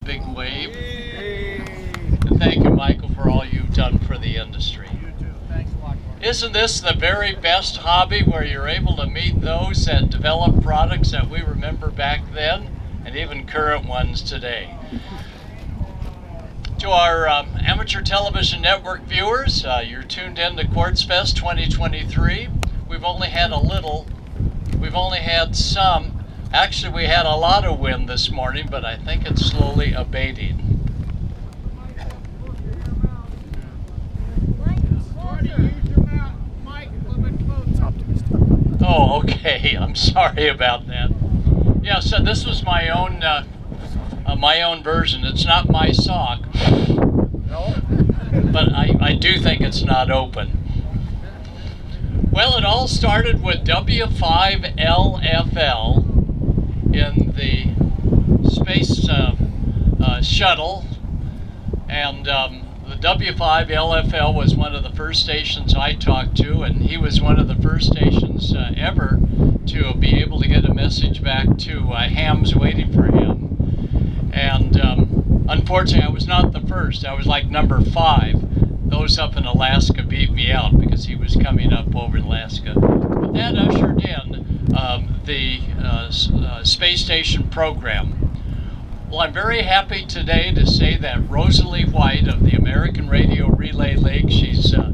big wave. And thank you, Michael, for all you've done for the industry. You too. Thanks a lot, Gordo. Isn't this the very best hobby where you're able to meet those that develop products that we remember back then and even current ones today? To our amateur television network viewers, you're tuned in to Quartzfest 2023. We've only had some. Actually, we had a lot of wind this morning, but I think it's slowly abating. Oh, okay. I'm sorry about that. Yeah, so this was my own version. It's not my sock, but I do think it's not open. Well, it all started with W5LFL in the space shuttle, and the W5LFL was one of the first stations I talked to, and he was one of the first stations ever to be able to get a message back to hams waiting for him. And unfortunately, I was not the first. I was like number 5. Those up in Alaska beat me out because he was coming up over Alaska. But that ushered in the space station program. Well, I'm very happy today to say that Rosalie White of the American Radio Relay League, she's a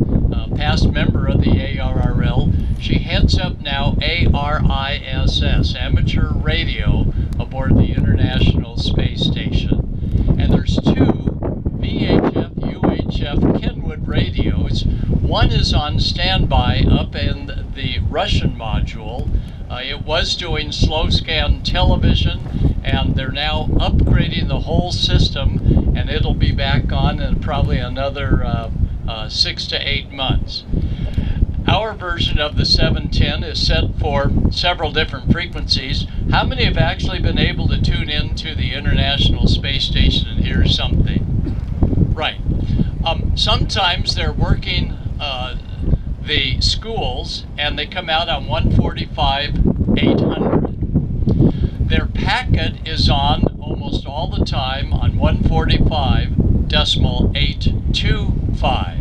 past member of the ARRL, she heads up now ARISS, Amateur Radio, aboard the International Space Station. And there's 2 VHF, UHF Kenwood radios. One is on standby up in the Russian module. It was doing slow scan television, and they're now upgrading the whole system, and it'll be back on in probably another 6 to 8 months. Our version of the 710 is set for several different frequencies. How many have actually been able to tune in to the International Space Station and hear something? Right. Sometimes they're working the schools, and they come out on 145/800. Their packet is on almost all the time on 145.825.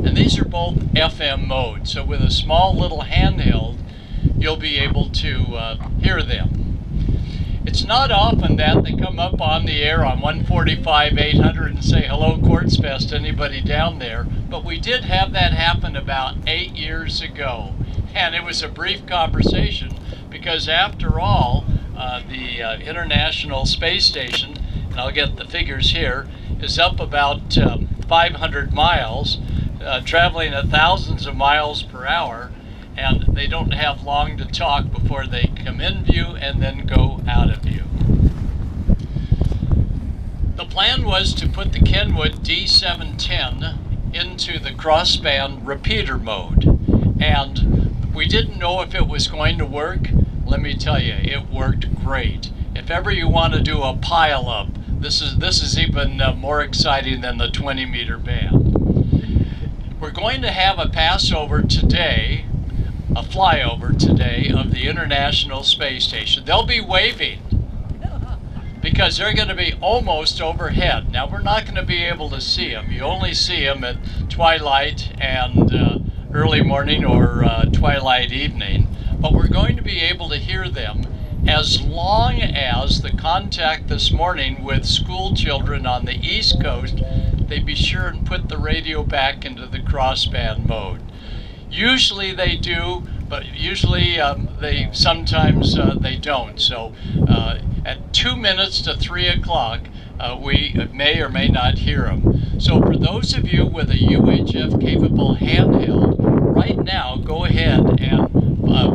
And these are both FM modes, so with a small little handheld, you'll be able to hear them. It's not often that they come up on the air on 145/800 and say, "Hello, Quartzfest, anybody down there?" But we did have that happen about 8 years ago. And it was a brief conversation because, after all, the International Space Station, and I'll get the figures here, is up about 500 miles, traveling at thousands of miles per hour. And they don't have long to talk before they come in view and then go out of view. The plan was to put the Kenwood D710 into the crossband repeater mode, and we didn't know if it was going to work. Let me tell you, it worked great. If ever you want to do a pile-up, this is even more exciting than the 20-meter band. We're going to have a passover today, a flyover today of the International Space Station. They'll be waving because they're going to be almost overhead. Now, we're not going to be able to see them. You only see them at twilight and early morning or twilight evening, but we're going to be able to hear them as long as the contact this morning with school children on the East Coast, they be sure and put the radio back into the crossband mode. Usually they do, but usually sometimes they don't. So at 2 minutes to 3 o'clock, we may or may not hear them. So for those of you with a UHF capable handheld, right now go ahead and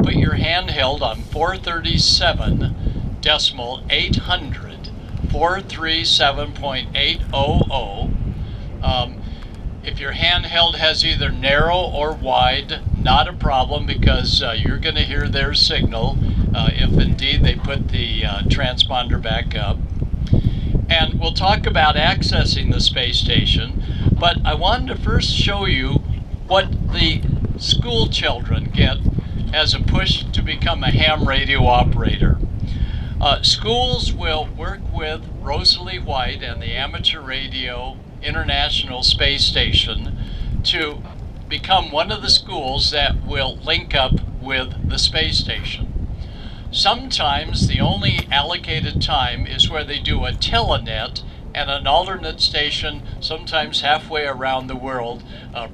put your handheld on 437.800, 437.800. If your handheld has either narrow or wide, not a problem, because you're going to hear their signal if indeed they put the transponder back up. And we'll talk about accessing the space station, but I wanted to first show you what the school children get as a push to become a ham radio operator. Schools will work with Rosalie White and the Amateur Radio International Space Station to become one of the schools that will link up with the space station. Sometimes the only allocated time is where they do a telenet, and an alternate station, sometimes halfway around the world,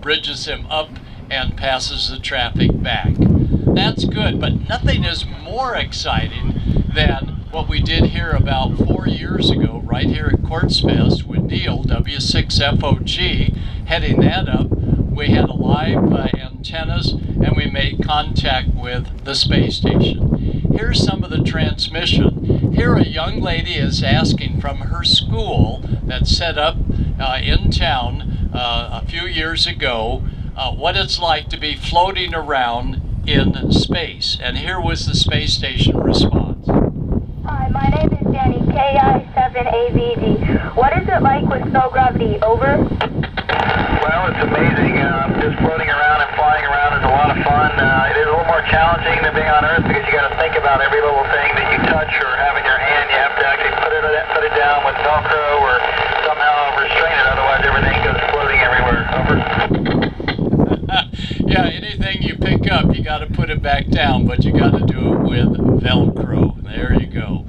bridges them up and passes the traffic back. That's good, but nothing is more exciting than what we did here about 4 years ago, right here at Quartzfest with Neil, W6FOG, heading that up. We had a live antennas, and we made contact with the space station. Here's some of the transmission. Here a young lady is asking from her school that's set up in town a few years ago what it's like to be floating around in space. And here was the space station response. Hi, my name is Danny, KI7AVD. What is it like with no gravity? Over? Well, it's amazing. Just floating around and flying around is a lot of fun. It is a little more challenging than being on Earth because you got to think about every little thing that you touch or have in your hand. You have to actually put it down with Velcro or somehow restrain it. Otherwise, everything goes floating everywhere. Over. Yeah, anything you pick up, you got to put it back down, but you got to do it with Velcro. There you go.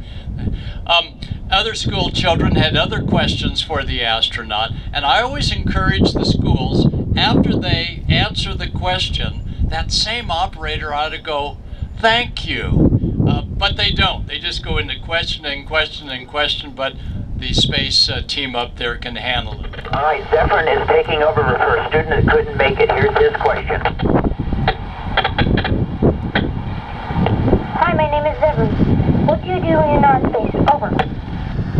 Other school children had other questions for the astronaut, and I always encourage the schools, after they answer the question, that same operator ought to go, "Thank you." But they don't. They just go into question, but the space team up there can handle it. All right, Zephyrin is taking over for a student that couldn't make it. Here's his question. Hi, my name is Zephyrin. What do you do when you're not in space? Over.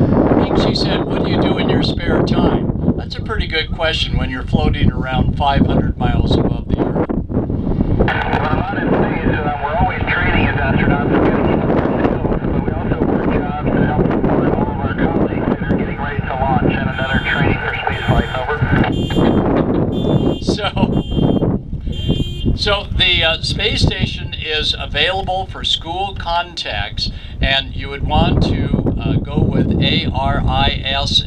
I think she said, "What do you do in your spare time?" That's a pretty good question when you're floating around 500 miles above the Earth. Well, out in space, we're always training as astronauts. But we also work jobs to help support all of our colleagues that are getting ready to launch and another training for spaceflight. Over. So the space station is available for school contacts, and you would want to go with ARISS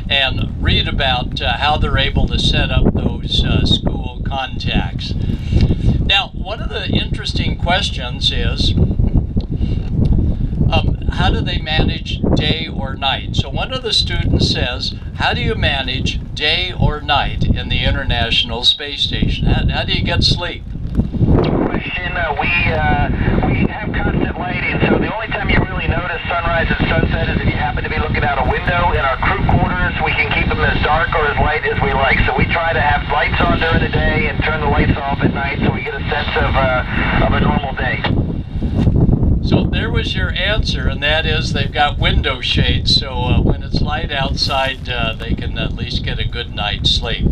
and read about how they're able to set up those school contacts. Now, one of the interesting questions is, how do they manage day or night? So one of the students says, how do you manage day or night in the International Space Station? How do you get sleep? Question, we have constant lighting, so the only time you really notice sunrise and sunset is if you happen to be looking out a window. In our crew quarters, we can keep them as dark or as light as we like. So we try to have lights on during the day and turn the lights off at night so we get a sense of a normal day. So there was your answer, and that is they've got window shades, so when it's light outside, they can at least get a good night's sleep.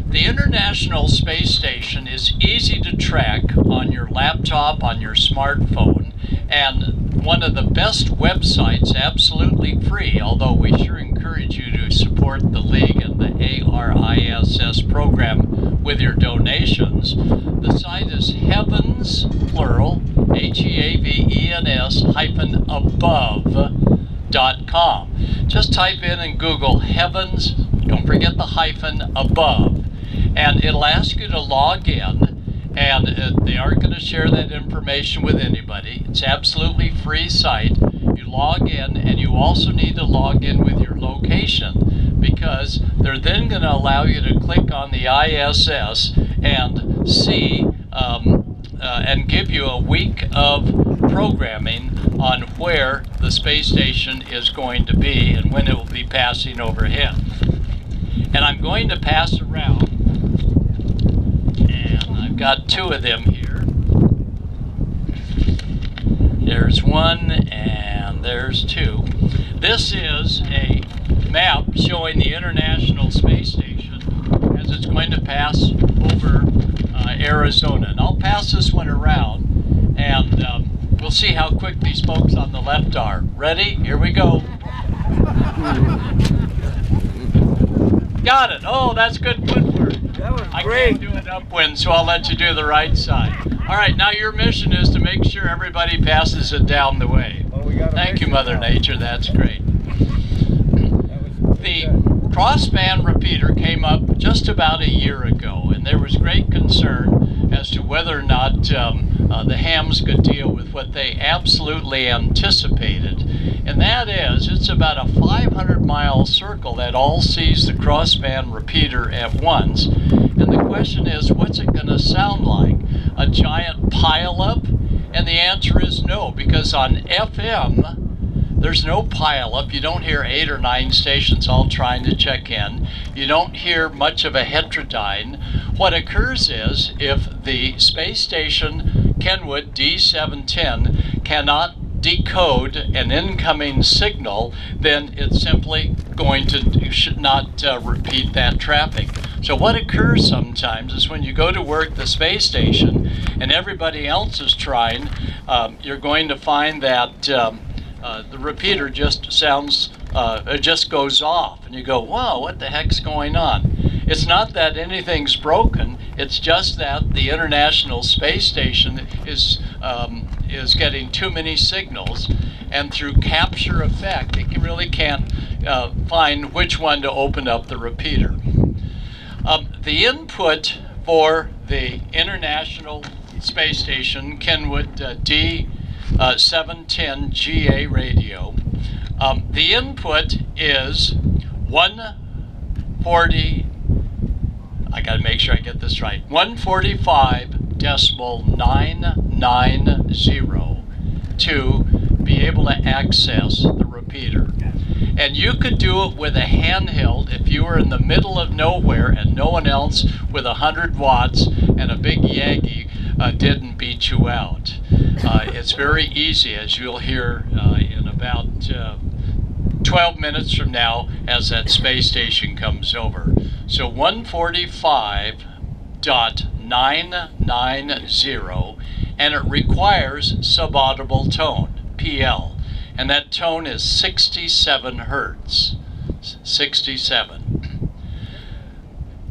The International Space Station is easy to track on your laptop, on your smartphone, and one of the best websites, absolutely free, although we sure encourage you to support the League and the ARISS program with your donations. The site is Heavens, plural, HEAVENS-above.com. Just type in Google Heavens, don't forget the hyphen, above, and it'll ask you to log in, and they aren't going to share that information with anybody. It's absolutely free site. You log in, and you also need to log in with your location, because they're then going to allow you to click on the ISS and see and give you a week of programming on where the space station is going to be and when it will be passing overhead. And I'm going to pass around, and I've got two of them here. There's one and there's two. This is a map showing the International Space Station as it's going to pass over Arizona. And I'll pass this one around, and we'll see how quick these folks on the left are. Ready? Here we go. Got it. Oh, that's good footwork. That was I great. can't do it upwind, so I'll let you do the right side. All right, now your mission is to make sure everybody passes it down the way. Well, we got a Thank you, mission Mother now. Nature. That's great. crossband repeater came up just about a year ago, and there was great concern as to whether or not the hams could deal with what they absolutely anticipated. And that is, it's about a 500-mile circle that all sees the crossband repeater at once. And the question is, what's it going to sound like? A giant pileup? And the answer is no, because on FM, there's no pileup. You don't hear 8 or 9 stations all trying to check in. You don't hear much of a heterodyne. What occurs is, if the space station Kenwood D710 cannot decode an incoming signal, then it's simply going to should not repeat that traffic. So what occurs sometimes is when you go to work the space station and everybody else is trying, you're going to find that the repeater just sounds, it just goes off, and you go, wow, what the heck's going on? It's not that anything's broken, it's just that the International Space Station is getting too many signals, and through capture effect, it really can't find which one to open up the repeater. The input for the International Space Station Kenwood D710 GA radio, the input is 140, I gotta make sure I get this right, 145.990 to be able to access the repeater. And you could do it with a handheld if you were in the middle of nowhere and no one else with 100 watts and a big Yagi didn't beat you out. It's very easy, as you'll hear in about 12 minutes from now as that space station comes over. So 145.990, and it requires subaudible tone, PL. And that tone is 67 hertz, 67.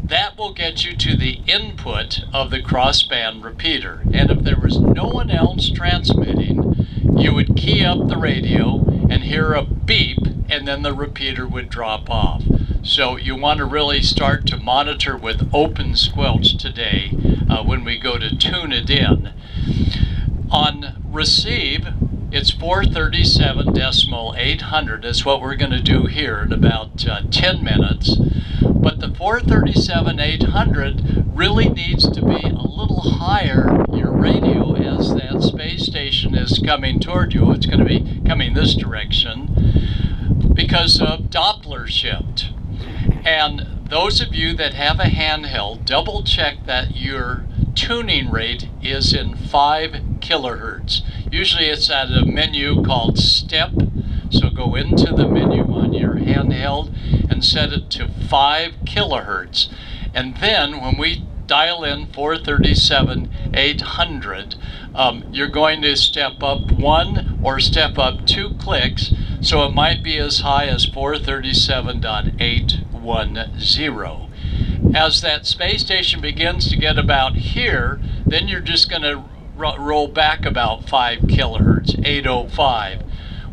That will get you to the input of the crossband repeater. And if there was no one else transmitting, you would key up the radio and hear a beep, and then the repeater would drop off. So you want to really start to monitor with open squelch today when we go to tune it in. On receive, it's 437.800 is what we're going to do here in about 10 minutes. But the 437.800 really needs to be a little higher, your radio, as that space station is coming toward you. It's going to be coming this direction because of Doppler shift. And those of you that have a handheld, double check that your tuning rate is in 5 kilohertz. Usually it's at a menu called step, so go into the menu on your handheld and set it to 5 kilohertz. And then when we dial in 437.800, you're going to step up 1 or step up 2 clicks, so it might be as high as 437.810. As that space station begins to get about here, then you're just going to roll back about 5 kilohertz, 805.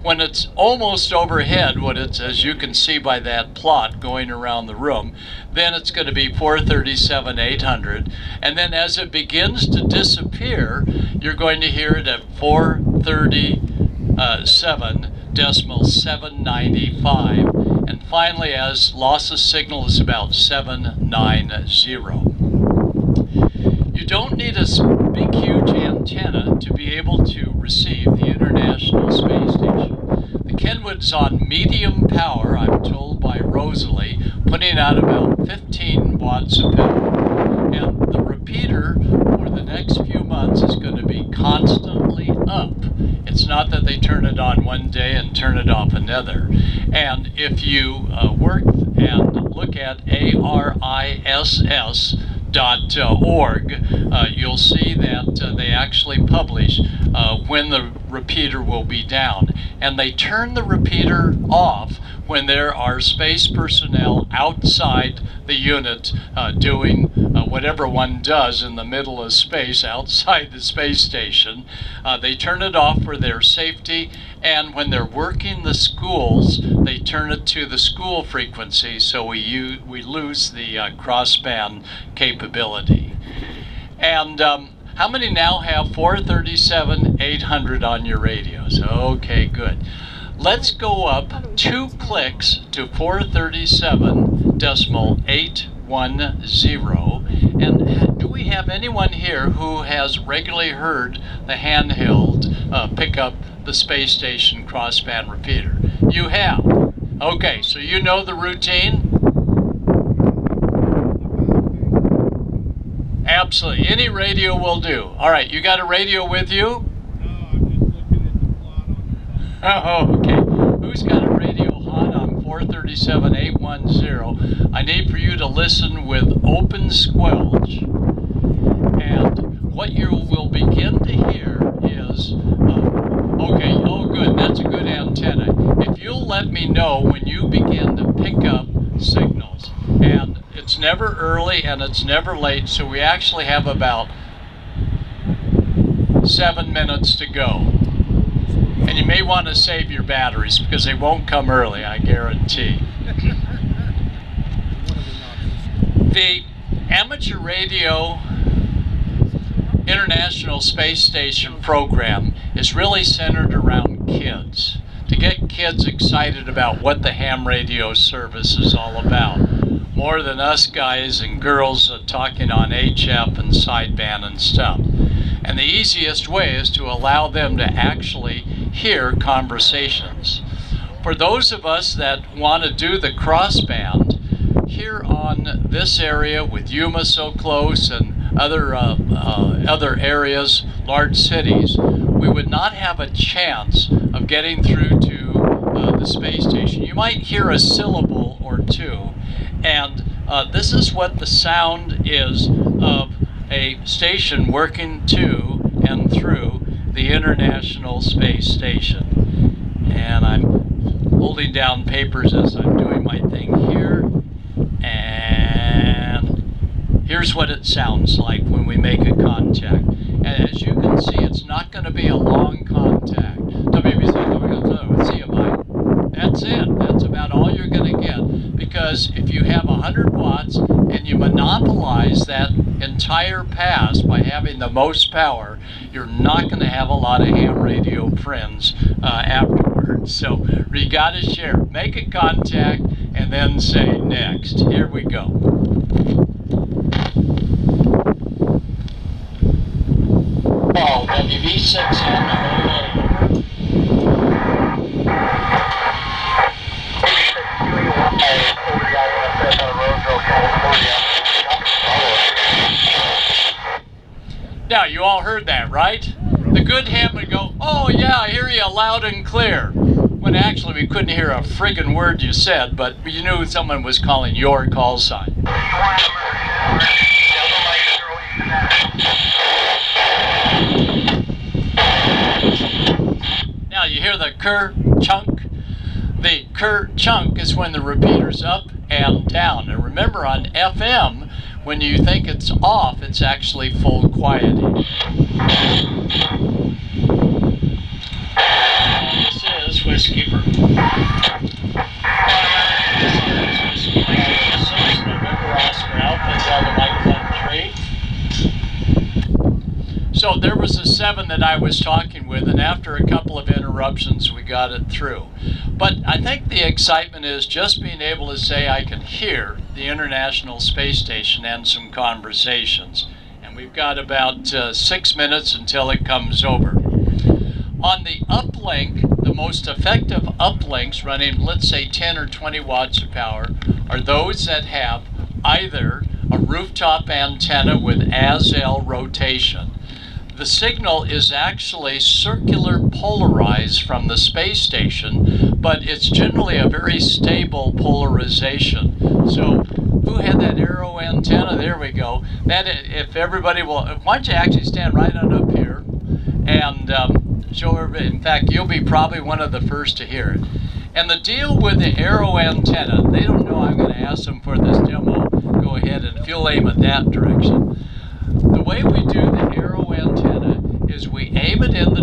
When it's almost overhead, what it's, as you can see by that plot going around the room, then it's going to be 437.800. And then as it begins to disappear, you're going to hear it at 437.795. And finally, as loss of signal is about 790. You don't need a big, huge antenna to be able to receive the International Space Station. The Kenwood's on medium power, I'm told by Rosalie, putting out about 15 watts of power. And the repeater for the next few months is going to be constantly up. It's not that they turn it on one day and turn it off another. And if you work and look at ARISS.org, you'll see that they actually publish when the repeater will be down. And they turn the repeater off when there are space personnel outside the unit doing what whatever one does in the middle of space outside the space station. They turn it off for their safety, and when they're working the schools, they turn it to the school frequency, so we lose the crossband capability. And how many now have 437 800 on your radios? Okay, good. Let's go up 2 clicks to 437.810. And do we have anyone here who has regularly heard the handheld pick up the space station crossband repeater? You have. Okay, so you know the routine? Absolutely. Any radio will do. All right, you got a radio with you? Oh, okay. Who's got a radio hot on 437.810? I need for you to listen with open squelch. And what you will begin to hear is, okay, oh good, that's a good antenna. If you'll let me know when you begin to pick up signals. And it's never early and it's never late, so we actually have about 7 minutes to go. And you may want to save your batteries because they won't come early, I guarantee. The Amateur Radio International Space Station program is really centered around kids, to get kids excited about what the ham radio service is all about, more than us guys and girls talking on HF and sideband and stuff. And the easiest way is to allow them to actually hear conversations. For those of us that want to do the crossband, here on this area with Yuma so close and other areas, large cities, we would not have a chance of getting through to the space station. You might hear a syllable or two, and this is what the sound is of a station working to and through the International Space Station. And I'm holding down papers as I'm doing my thing here. And here's what it sounds like when we make a contact. And as you can see, it's not going to be a long contact. See you, bye. That's it. That's about all you're going to get. Because if you have 100 watts and you monopolize that entire pass by having the most power, you're not going to have a lot of ham radio friends afterwards. So you got to share. Make a contact and then say next. Here we go. Oh, WV6M. Now, you all heard that, right? The good ham would go, oh yeah, I hear you loud and clear. When actually we couldn't hear a friggin' word you said, but you knew someone was calling your call sign. Now you hear the ker-chunk. The ker-chunk is when the repeater's up and down. And remember on FM, when you think it's off, it's actually full quieting. This is Whiskey for November Oscar Alpha Delta Mike 3. So there was a 7 that I was talking with, and after a couple of interruptions, we got it through. But I think the excitement is just being able to say I can hear the International Space Station and some conversations. And we've got about 6 minutes until it comes over. On the uplink, the most effective uplinks running, let's say 10 or 20 watts of power, are those that have either a rooftop antenna with as-L rotation. The signal is actually circular polarized from the space station, but it's generally a very stable polarization. So who had that arrow antenna? There we go. That, if everybody will, why don't you actually stand right on up here and show everybody. In fact, you'll be probably one of the first to hear it. And the deal with the arrow antenna, they don't know I'm going to ask them for this demo. Go go ahead and if you'll aim it that direction. The way we do the arrow antenna is we aim it in the